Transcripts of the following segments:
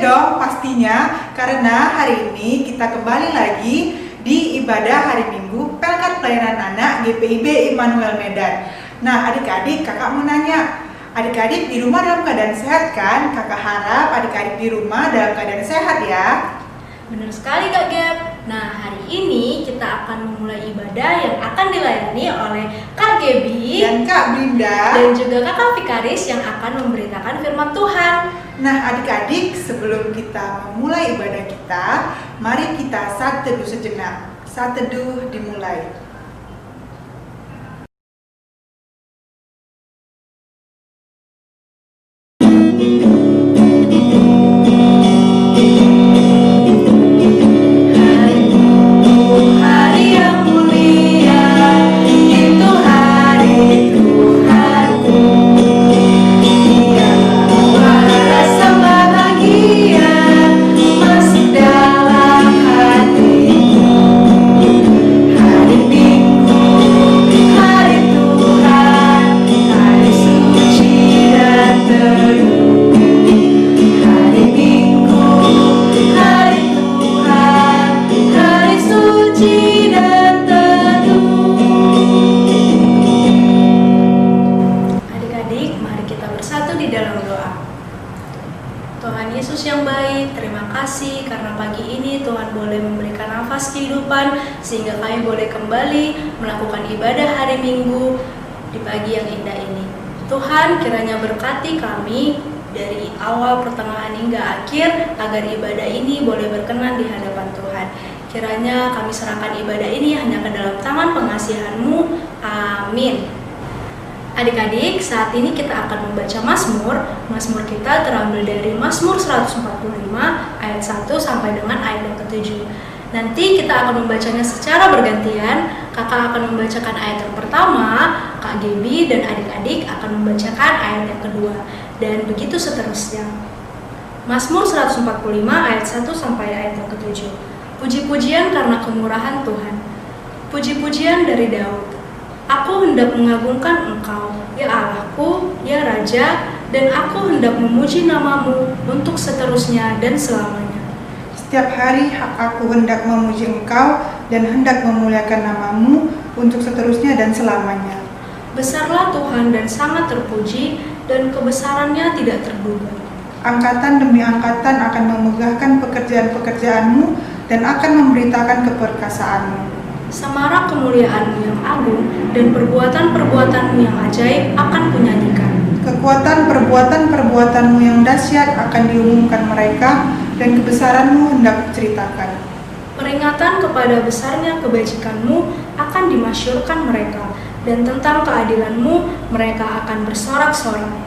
dong pastinya, karena hari ini kita kembali lagi di ibadah hari Minggu Pelkat Pelayanan Anak GPIB Immanuel Medan. Nah adik-adik, kakak mau nanya, adik-adik di rumah dalam keadaan sehat kan? Kakak harap adik-adik di rumah dalam keadaan sehat ya. Benar sekali Kak Gap. Nah hari ini kita akan memulai ibadah yang akan dilayani oleh Kak Gebi Dan Kak Brinda dan juga Kakak Vikaris yang akan memberitakan firman Tuhan. Nah adik-adik, sebelum kita memulai ibadah kita, mari kita saat teduh sejenak. Saat teduh dimulai. Tuhan Yesus yang baik, terima kasih karena pagi ini Tuhan boleh memberikan nafas kehidupan sehingga kami boleh kembali melakukan ibadah hari Minggu di pagi yang indah ini. Tuhan kiranya berkati kami dari awal, pertengahan hingga akhir agar ibadah ini boleh berkenan di hadapan Tuhan. Kiranya kami serahkan ibadah ini hanya ke dalam tangan pengasihan-Mu. Amin. Adik-adik, saat ini kita akan membaca Mazmur. Mazmur kita terambil dari Mazmur 145 ayat 1 sampai dengan ayat yang ke-7. Nanti kita akan membacanya secara bergantian. Kakak akan membacakan ayat yang pertama, Kak Gebi dan adik-adik akan membacakan ayat yang kedua, dan begitu seterusnya. Mazmur 145 ayat 1 sampai ayat yang ke-7. Puji-pujian karena kemurahan Tuhan. Puji-pujian dari Daud. Aku hendak mengagungkan Engkau, ya Allahku, ya Raja, dan aku hendak memuji nama-Mu untuk seterusnya dan selamanya. Setiap hari aku hendak memuji Engkau dan hendak memuliakan nama-Mu untuk seterusnya dan selamanya. Besarlah Tuhan dan sangat terpuji, dan kebesarannya tidak terduga. Angkatan demi angkatan akan memegahkan pekerjaan-pekerjaan-Mu dan akan memberitakan keperkasaan-Mu. Semarak kemuliaan-Mu yang agung dan perbuatan-perbuatan-Mu yang ajaib akan kunyanyikan. Kekuatan perbuatan-perbuatan-Mu yang dahsyat akan diumumkan mereka, dan kebesaran-Mu hendak diceritakan. Peringatan kepada besarnya kebajikan-Mu akan dimasyurkan mereka, dan tentang keadilan-Mu mereka akan bersorak-sorak.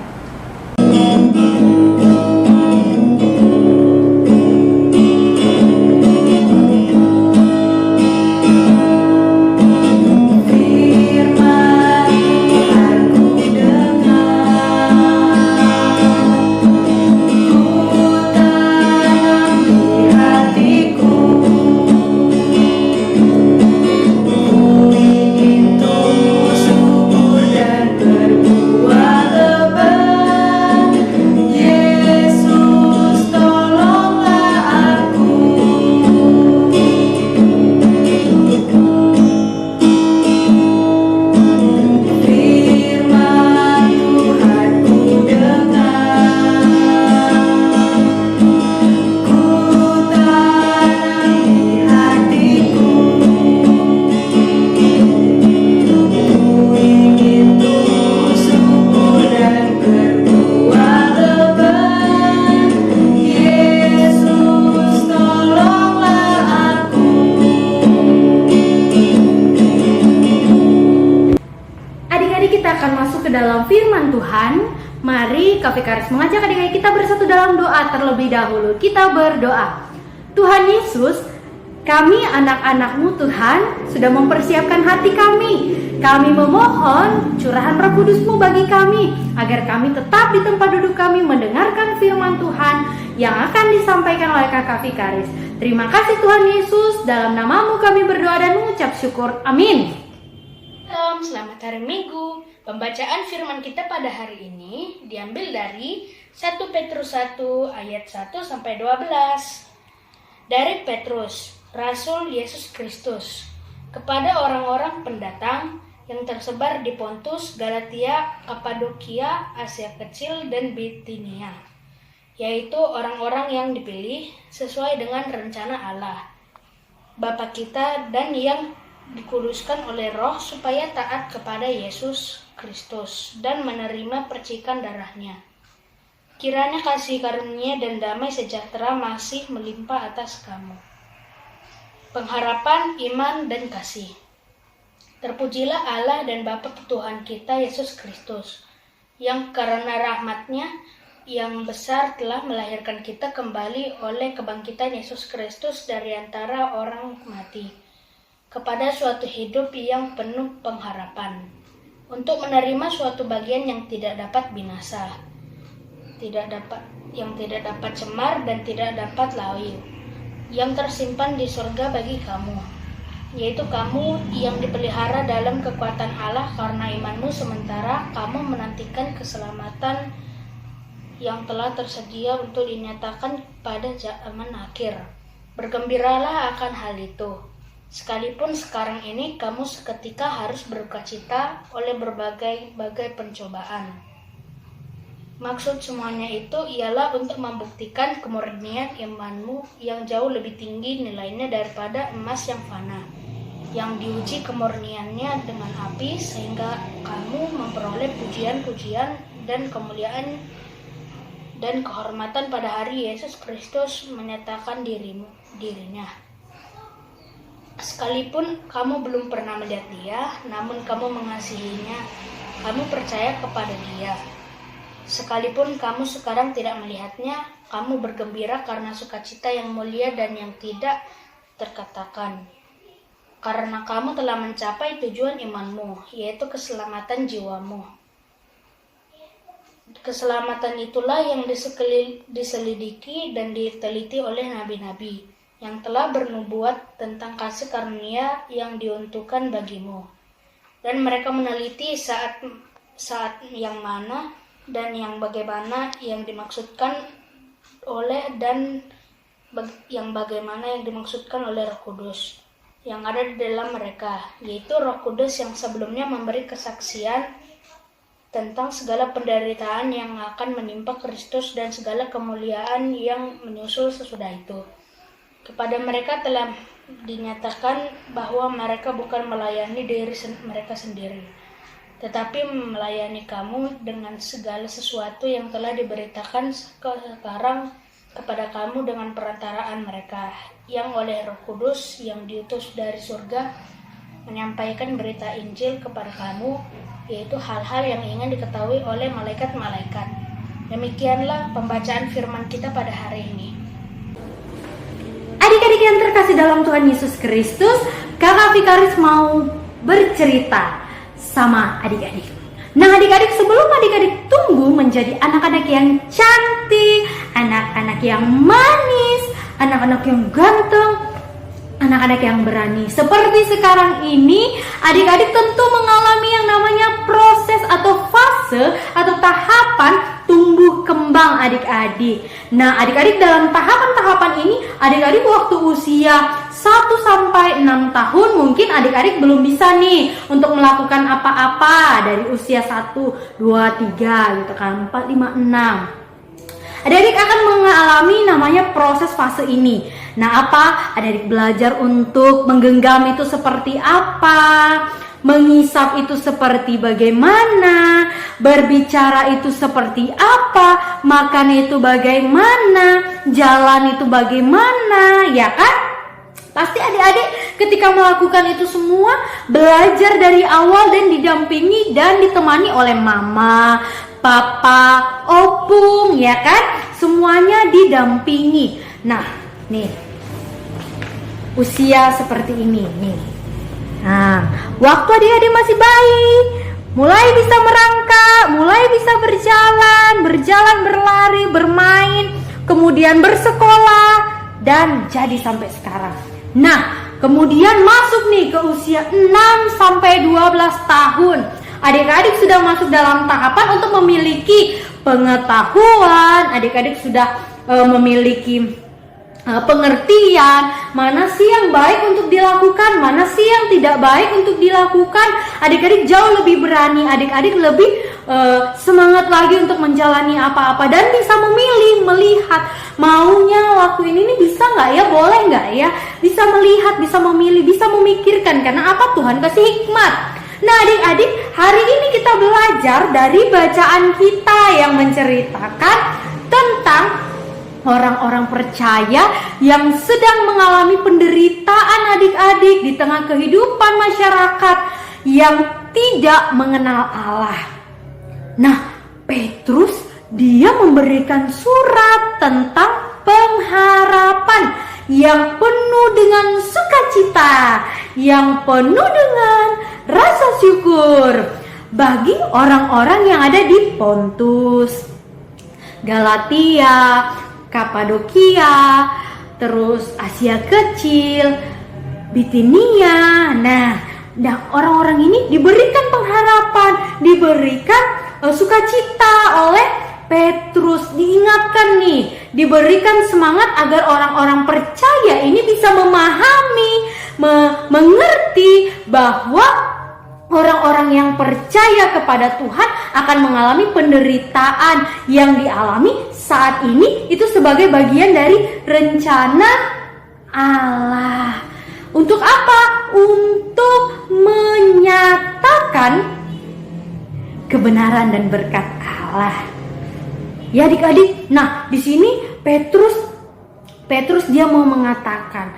Dalam firman Tuhan, mari Kak Vikaris mengajak adik-adik kita bersatu dalam doa terlebih dahulu. Kita berdoa. Tuhan Yesus, kami anak-anak-Mu Tuhan sudah mempersiapkan hati kami. Kami memohon curahan Roh Kudus-Mu bagi kami, agar kami tetap di tempat duduk kami mendengarkan firman Tuhan yang akan disampaikan oleh Kakak Vikaris. Terima kasih Tuhan Yesus, dalam nama-Mu kami berdoa dan mengucap syukur. Amin. Shalom, selamat hari Minggu. Pembacaan firman kita pada hari ini diambil dari 1 Petrus 1 ayat 1 sampai 12. Dari Petrus, Rasul Yesus Kristus, kepada orang-orang pendatang yang tersebar di Pontus, Galatia, Kapadokia, Asia Kecil, dan Bitinia, yaitu orang-orang yang dipilih sesuai dengan rencana Allah, Bapa kita, dan yang dikuduskan oleh Roh supaya taat kepada Yesus Kristus dan menerima percikan darahnya. Kiranya kasih karunia dan damai sejahtera masih melimpah atas kamu. Pengharapan, iman, dan kasih. Terpujilah Allah dan Bapa Tuhan kita Yesus Kristus, yang karena rahmat-Nya yang besar telah melahirkan kita kembali oleh kebangkitan Yesus Kristus dari antara orang mati, kepada suatu hidup yang penuh pengharapan, untuk menerima suatu bagian yang tidak dapat binasa, yang tidak dapat cemar dan tidak dapat layu, yang tersimpan di surga bagi kamu, yaitu kamu yang dipelihara dalam kekuatan Allah karena imanmu, sementara kamu menantikan keselamatan yang telah tersedia untuk dinyatakan pada zaman akhir. Bergembiralah akan hal itu, sekalipun sekarang ini kamu seketika harus bersukacita oleh berbagai pencobaan. Maksud semuanya itu ialah untuk membuktikan kemurnian imanmu yang jauh lebih tinggi nilainya daripada emas yang fana, yang diuji kemurniannya dengan api, sehingga kamu memperoleh pujian-pujian dan kemuliaan dan kehormatan pada hari Yesus Kristus menyatakan dirinya. Sekalipun kamu belum pernah melihat Dia, namun kamu mengasihinya, kamu percaya kepada Dia. Sekalipun kamu sekarang tidak melihatnya, kamu bergembira karena sukacita yang mulia dan yang tidak terkatakan. Karena kamu telah mencapai tujuan imanmu, yaitu keselamatan jiwamu. Keselamatan itulah yang diselidiki dan diteliti oleh nabi-nabi yang telah bernubuat tentang kasih karunia yang diuntukkan bagimu. Dan mereka meneliti saat yang mana dan yang bagaimana yang dimaksudkan oleh Roh Kudus yang ada di dalam mereka, yaitu Roh Kudus yang sebelumnya memberi kesaksian tentang segala penderitaan yang akan menimpa Kristus dan segala kemuliaan yang menyusul sesudah itu. Kepada mereka telah dinyatakan bahwa mereka bukan melayani diri mereka sendiri, tetapi melayani kamu dengan segala sesuatu yang telah diberitakan sekarang kepada kamu dengan perantaraan mereka, yang oleh Roh Kudus yang diutus dari surga menyampaikan berita Injil kepada kamu, yaitu hal-hal yang ingin diketahui oleh malaikat-malaikat. Demikianlah pembacaan firman kita pada hari ini. Adik-adik yang terkasih dalam Tuhan Yesus Kristus, Kakak Vikaris mau bercerita sama adik-adik. Nah adik-adik, sebelum adik-adik tumbuh menjadi anak-anak yang cantik, anak-anak yang manis, anak-anak yang ganteng, anak-anak yang berani seperti sekarang ini, adik-adik tentu mengalami yang namanya proses atau fase atau tahapan tumbuh kembang adik-adik. Nah adik-adik, dalam tahapan-tahapan ini, adik-adik waktu usia 1-6 tahun mungkin adik-adik belum bisa nih untuk melakukan apa-apa dari usia 1, 2, 3 gitu kan, 4, 5, 6. Adik-adik akan mengalami namanya proses fase ini. Nah apa? Adik-adik belajar untuk menggenggam itu seperti apa, mengisap itu seperti bagaimana, berbicara itu seperti apa, makan itu bagaimana, jalan itu bagaimana, ya kan? Pasti adik-adik ketika melakukan itu semua belajar dari awal dan didampingi dan ditemani oleh mama, papa, opung, ya kan? Semuanya didampingi. Nah, nih, usia seperti ini, nih. Nah, waktu adik-adik masih bayi, mulai bisa merangkak, mulai bisa berjalan, berlari, bermain, kemudian bersekolah, dan jadi sampai sekarang. Nah, kemudian masuk nih ke usia 6-12 tahun. Adik-adik sudah masuk dalam tahapan untuk memiliki pengetahuan, adik-adik sudah memiliki pengertian, mana sih yang baik untuk dilakukan, mana sih yang tidak baik untuk dilakukan. Adik-adik jauh lebih berani, adik-adik lebih semangat lagi untuk menjalani apa-apa dan bisa memilih, melihat maunya lakuin ini bisa nggak ya, boleh nggak ya, bisa melihat, bisa memilih, bisa memikirkan. Karena apa? Tuhan kasih hikmat. Nah adik-adik, hari ini kita belajar dari bacaan kita yang menceritakan tentang orang-orang percaya yang sedang mengalami penderitaan adik-adik di tengah kehidupan masyarakat yang tidak mengenal Allah. Nah, Petrus dia memberikan surat tentang pengharapan yang penuh dengan sukacita, yang penuh dengan rasa syukur bagi orang-orang yang ada di Pontus, Galatia, Kapadokia, terus Asia Kecil, Bitinia. Nah, orang-orang ini diberikan pengharapan, diberikan sukacita oleh Petrus. Diingatkan nih, diberikan semangat agar orang-orang percaya ini bisa memahami, mengerti bahwa orang-orang yang percaya kepada Tuhan akan mengalami penderitaan yang dialami saat ini itu sebagai bagian dari rencana Allah. Untuk apa? Untuk menyatakan kebenaran dan berkat Allah. Ya adik-adik, nah di sini Petrus dia mau mengatakan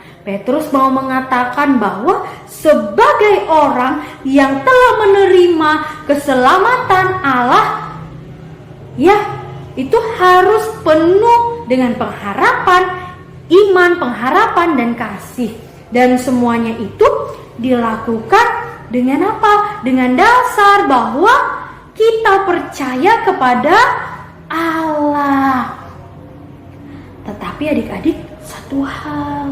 bahwa sebagai orang yang telah menerima keselamatan Allah, ya itu harus penuh dengan pengharapan, iman, pengharapan dan kasih. Dan semuanya itu dilakukan dengan apa? Dengan dasar bahwa kita percaya kepada Allah. Tetapi adik-adik, satu hal,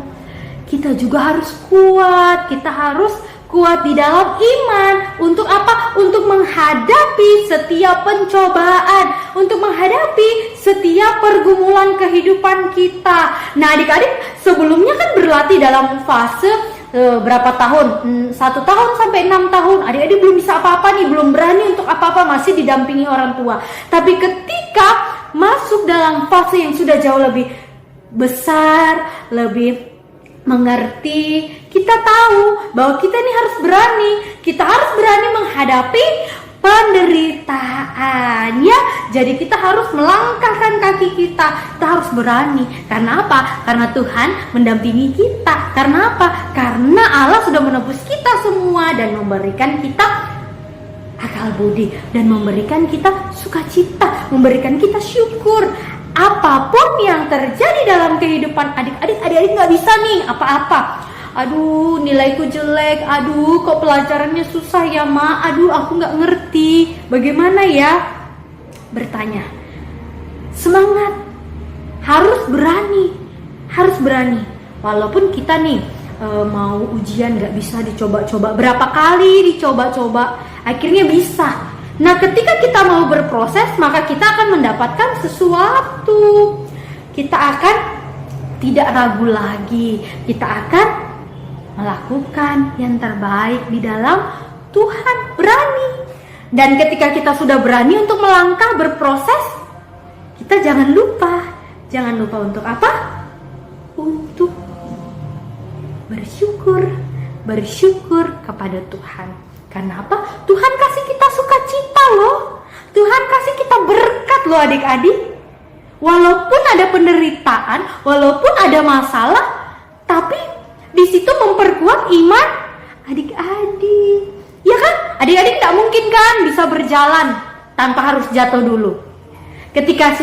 kita juga harus kuat. Kita harus kuat di dalam iman. Untuk apa? Untuk menghadapi setiap pencobaan, untuk menghadapi setiap pergumulan kehidupan kita. Nah adik-adik, sebelumnya kan berlatih dalam fase berapa tahun? 1 tahun sampai 6 tahun. Adik-adik belum bisa apa-apa nih, belum berani untuk apa-apa, masih didampingi orang tua. Tapi ketika masuk dalam fase yang sudah jauh lebih besar, lebih mengerti, kita tahu bahwa kita ini harus berani. Kita harus berani menghadapi penderitaan, ya. Jadi kita harus melangkahkan kaki kita harus berani. Karena apa? Karena Tuhan mendampingi kita. Karena apa? Karena Allah sudah menebus kita semua dan memberikan kita akal budi dan memberikan kita sukacita, memberikan kita syukur. Apapun yang terjadi dalam kehidupan adik-adik nggak bisa nih apa-apa. Aduh, nilaiku jelek. Aduh, kok pelajarannya susah ya, Ma. Aduh, aku nggak ngerti. Bagaimana ya? Bertanya. Semangat. Harus berani. Walaupun kita nih mau ujian nggak bisa dicoba-coba. Berapa kali dicoba-coba, akhirnya bisa. Nah, ketika kita mau berproses, maka kita akan mendapatkan sesuatu. Kita akan tidak ragu lagi. Kita akan melakukan yang terbaik di dalam Tuhan, berani. Dan ketika kita sudah berani untuk melangkah, berproses, kita jangan lupa untuk apa? Untuk bersyukur kepada Tuhan. Karena apa? Tuhan kasih kita sukacita loh. Tuhan kasih kita berkat loh adik-adik. Walaupun ada penderitaan, walaupun ada masalah, tapi di situ memperkuat iman adik-adik. Ya kan? Adik-adik tak mungkin kan bisa berjalan tanpa harus jatuh dulu. Ketika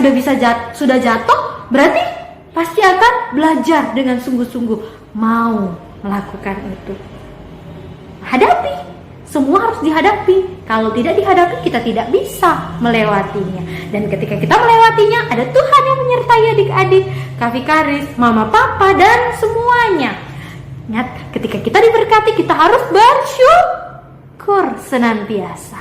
sudah jatuh, berarti pasti akan belajar dengan sungguh-sungguh mau melakukan itu. Hadapi. Semua harus dihadapi. Kalau tidak dihadapi, kita tidak bisa melewatinya. Dan ketika kita melewatinya, ada Tuhan yang menyertai adik-adik, Kak Vikaris, Mama, Papa, dan semuanya. Ingat, ketika kita diberkati, kita harus bersyukur senantiasa.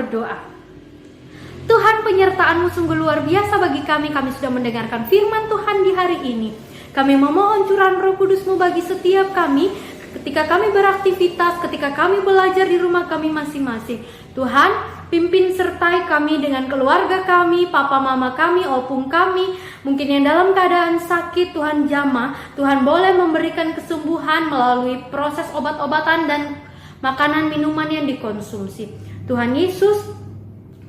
berdoa. Tuhan, penyertaan-Mu sungguh luar biasa bagi kami. Kami sudah mendengarkan firman Tuhan di hari ini. Kami memohon curahan Roh Kudus-Mu bagi setiap kami ketika kami beraktivitas, ketika kami belajar di rumah kami masing-masing. Tuhan, pimpin sertai kami dengan keluarga kami, papa mama kami, opung kami. Mungkin yang dalam keadaan sakit, Tuhan jamah. Tuhan boleh memberikan kesembuhan melalui proses obat-obatan dan makanan minuman yang dikonsumsi. Tuhan Yesus,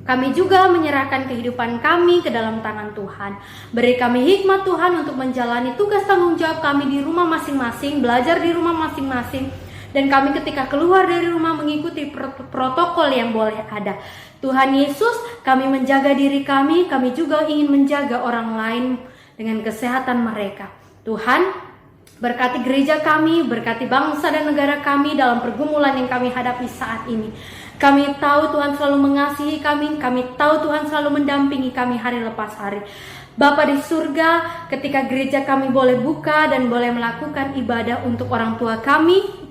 kami juga menyerahkan kehidupan kami ke dalam tangan Tuhan. Beri kami hikmat Tuhan untuk menjalani tugas tanggung jawab kami di rumah masing-masing, belajar di rumah masing-masing. Dan kami ketika keluar dari rumah mengikuti protokol yang boleh ada. Tuhan Yesus, kami menjaga diri kami juga ingin menjaga orang lain dengan kesehatan mereka. Tuhan, berkati gereja kami, berkati bangsa dan negara kami dalam pergumulan yang kami hadapi saat ini. Kami tahu Tuhan selalu mengasihi kami tahu Tuhan selalu mendampingi kami hari lepas hari. Bapa di surga, ketika gereja kami boleh buka dan boleh melakukan ibadah untuk orang tua kami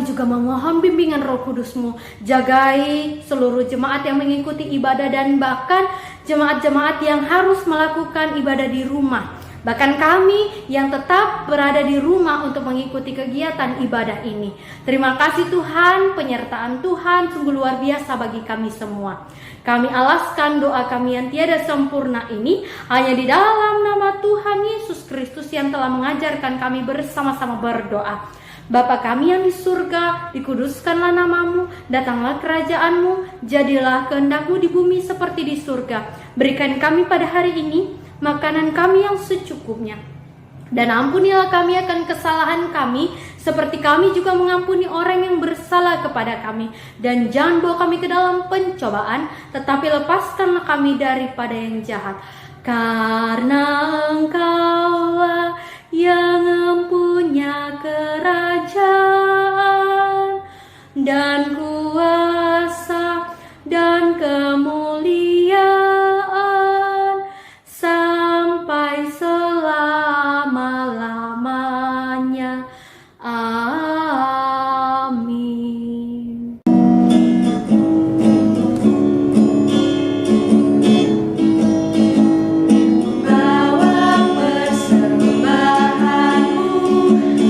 juga memohon bimbingan Roh Kudus-Mu. Jagai seluruh jemaat yang mengikuti ibadah dan bahkan jemaat-jemaat yang harus melakukan ibadah di rumah. Bahkan kami yang tetap berada di rumah untuk mengikuti kegiatan ibadah ini. Terima kasih Tuhan, penyertaan Tuhan sungguh luar biasa bagi kami semua. Kami alaskan doa kami yang tiada sempurna ini hanya di dalam nama Tuhan Yesus Kristus yang telah mengajarkan kami bersama-sama berdoa. Bapa kami yang di surga, dikuduskanlah nama-Mu, datanglah kerajaan-Mu, jadilah kehendak-Mu di bumi seperti di surga. Berikan kami pada hari ini makanan kami yang secukupnya. Dan ampunilah kami akan kesalahan kami, seperti kami juga mengampuni orang yang bersalah kepada kami. Dan jangan bawa kami ke dalam pencobaan, tetapi lepaskanlah kami daripada yang jahat. Karena Engkaulah yang mempunyai kerajaan dan kuasa dan kemuliaan sampai selama-lamanya. Amin. Bawa persembahanmu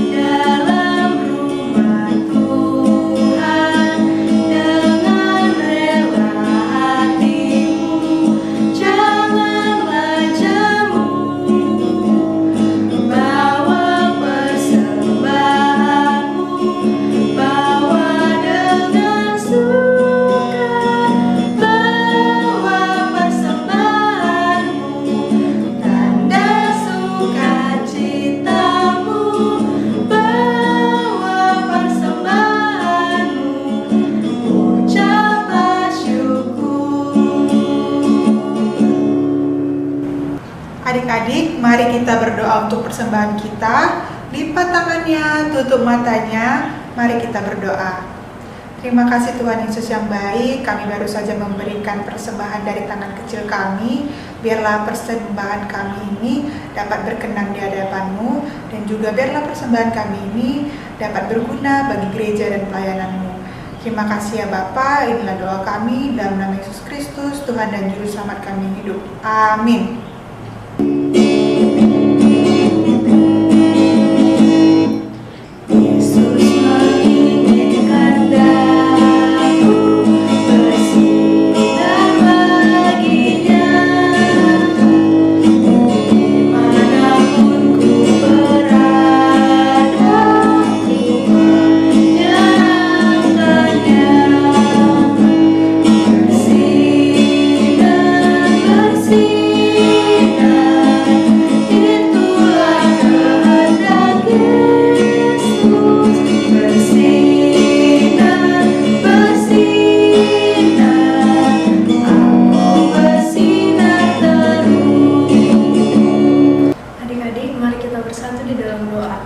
dalam rumah Tuhan dengan rela hatimu, janganlah jamu. Bawa persembahanmu, bawa dengan suka. Bawa persembahanmu, tanda sukacitamu. Bawa persembahanmu, ucapan syukur. Adik-adik, mari kita berdoa untuk persembahan kita. Lipat tangannya, tutup matanya. Mari kita berdoa. Terima kasih Tuhan Yesus yang baik. Kami baru saja memberikan persembahan dari tangan kecil kami. Biarlah persembahan kami ini dapat berkenan di hadapan-Mu. Dan juga biarlah persembahan kami ini dapat berguna bagi gereja dan pelayanan-Mu. Terima kasih ya Bapa. Inilah doa kami dalam nama Yesus Kristus, Tuhan dan Juru Selamat kami hidup. Amin. Yesus menginginkan daku bersinar baginya, dimanapun ku berada, ku menyenangkannya. Bersinar, bersinar, itulah kehendak Yesus. Bersinar, bersinar, aku bersinar terus. Adik-adik, mari kita bersatu di dalam doa.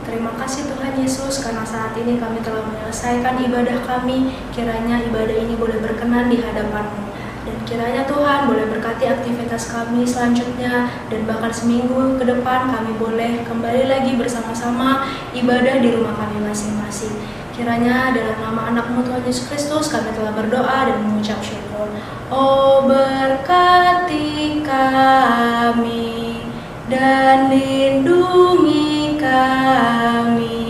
Terima kasih Tuhan Yesus karena saat ini kami telah menyelesaikan ibadah kami. Kiranya ibadah ini boleh berkenan di hadapan-Mu. Dan kiranya Tuhan boleh berkati aktivitas kami selanjutnya. Dan bahkan seminggu ke depan kami boleh kembali lagi bersama-sama ibadah di rumah kami masing-masing. Kiranya dalam nama anakmu Tuhan Yesus Kristus kami telah berdoa dan mengucap syukur. Oh, berkati kami dan lindungi kami.